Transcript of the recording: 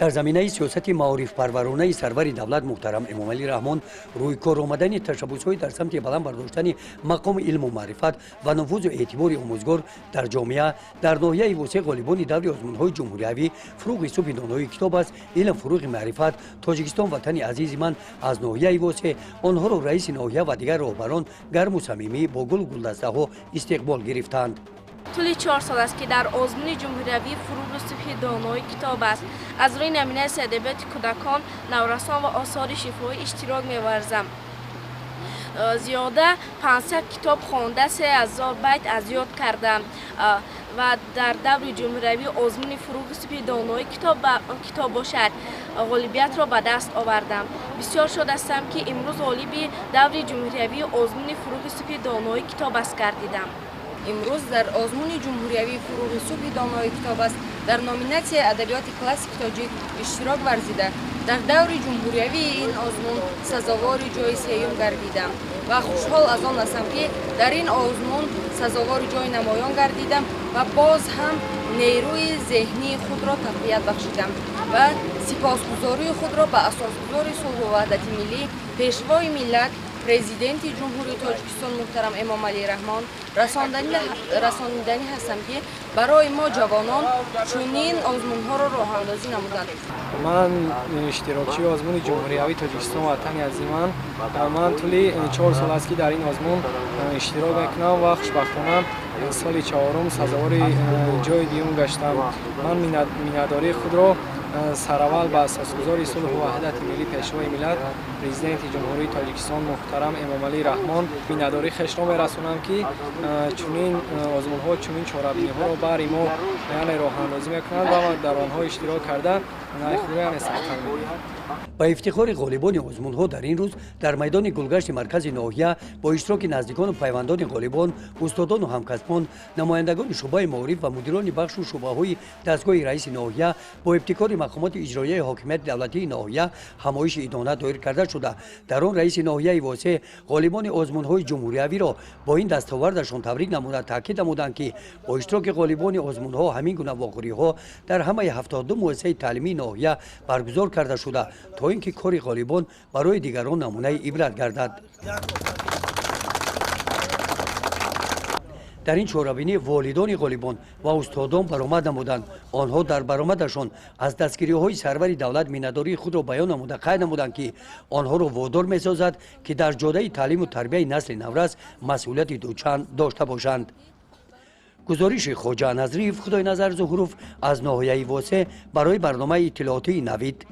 در زمینه سیاست معارف پرورانه سرور دولت محترم امامعلی رحمان روی کار آمدن تشبس‌های در سمت بلند برداشتن مقام علم و معرفت و نفوذ و اعتبار آموزگار در جامعه در ناحیه وسیع غالبان دور آزمون‌های جمهوری فروغ صبح دانایی کتاب است علم فروغ معرفت تاجیکستان وطن عزیز من از ناحیه وسیع آنها را رئیس ناحیه و دیگر راهبران گرم و صمیمی با گل و گلدسته‌ها استقبال گرفتند. طول 4 سال است که در آزمون جمهوری فروغ صبح دانایی کتاب است. از روی نمونه ادبیات کودکان، نورسان و آثار شفاهی اشتراک می‌ورزم. زیاده 500 کتاب خوانده 3000 بیت از یاد کردم و در دور جمهوری آزمون فروغ صبح دانایی کتاب باشد غالبیت را به دست آوردم. بسیار شاد هستم که امروز غالب دور جمهوری آزمون فروغ صبح دانایی کتاب است گردیدم. امروز در آزمون جمهوری فروغ صبح دانایی کتاب است در نامیناسی ادبیات کلاسیک تاجیک اشتراک ورزیده در دور جمهوری این آزمون سزاوار جای سیوم گردیدم و خوشحال از آن هستم که در این آزمون سزاوار جای نمایان گردیدم و باز هم نیروی ذهنی خود را تقویت بخشیدم و سپاسگزاری خود را به اساسگزار صلح و وحدت ملی پیشوای ملت پرزیدنت جمهوری تاجیکستان محترم امامعلی رحمان رساندنی هستم که برای ما جوانان چنین آزمون‌ها را راه اندازی نمودند. من اشتراکی آزمون جمهوری تاجیکستان وطن عزیز من طول 4 سال است که در این آزمون اشتراک میکنم و خوشبختانه سال 4 سزاوار جای دیوم گشتم. من میهنداری خود را سراول به اساسگزار صلح و وحدت ملی پیشوای ملت پرزیدنت جمهوری تاجیکستان محترم امامعلی رحمان میهنداری خویش را میرسانم که چنین آزمون‌ها چنین چاره‌بینی‌ها را برای ما یعنی راه اندازی میکنند و در آنها اشتراک کرده خودم سخت‌تر می‌گیرم. با افتخار غالبان آزمون‌ها در این روز در میدان گلگشت مرکز ناحیه با اشتراک نزدیکان و پیوندان غالبان، استادان و همکسبان، نمایندگان شعبه معارف و مدیران بخش و شعبه‌های دستگاه رئیس ناحیه با ابتکار مقامات اجرایی حاکمیت دولتی ناحیه همایش ادانه دایر کرده شده. در آن رئیس ناحیه واسع غالبان آزمون‌های جمهوری را با این دستاوردشان تبریک نموده تاکید نمودند که با اشتراک غالبان آزمون‌ها همین گونه واقعی‌ها در همه 72 مؤسسه تعلیمی ناحیه برگزار کرده شده تا اینکه کار غالبان برای دیگران نمونه عبرت گردد. در این چهاره‌بینی والدان غالبان و استادان برآمد نمودند. آنها در برآمدشان از دستگیری‌های سرور دولت میهنداری خود را بیان نموده قید نمودند که آنها را وادار می‌سازد که در جاده تعلیم و تربیت نسل نورس مسئولیت دوچند داشته باشند. گزارش خواجه نظریف خدای نظر ظهوروف از ناحیه واسع برای برنامه اطلاعاتی نوید.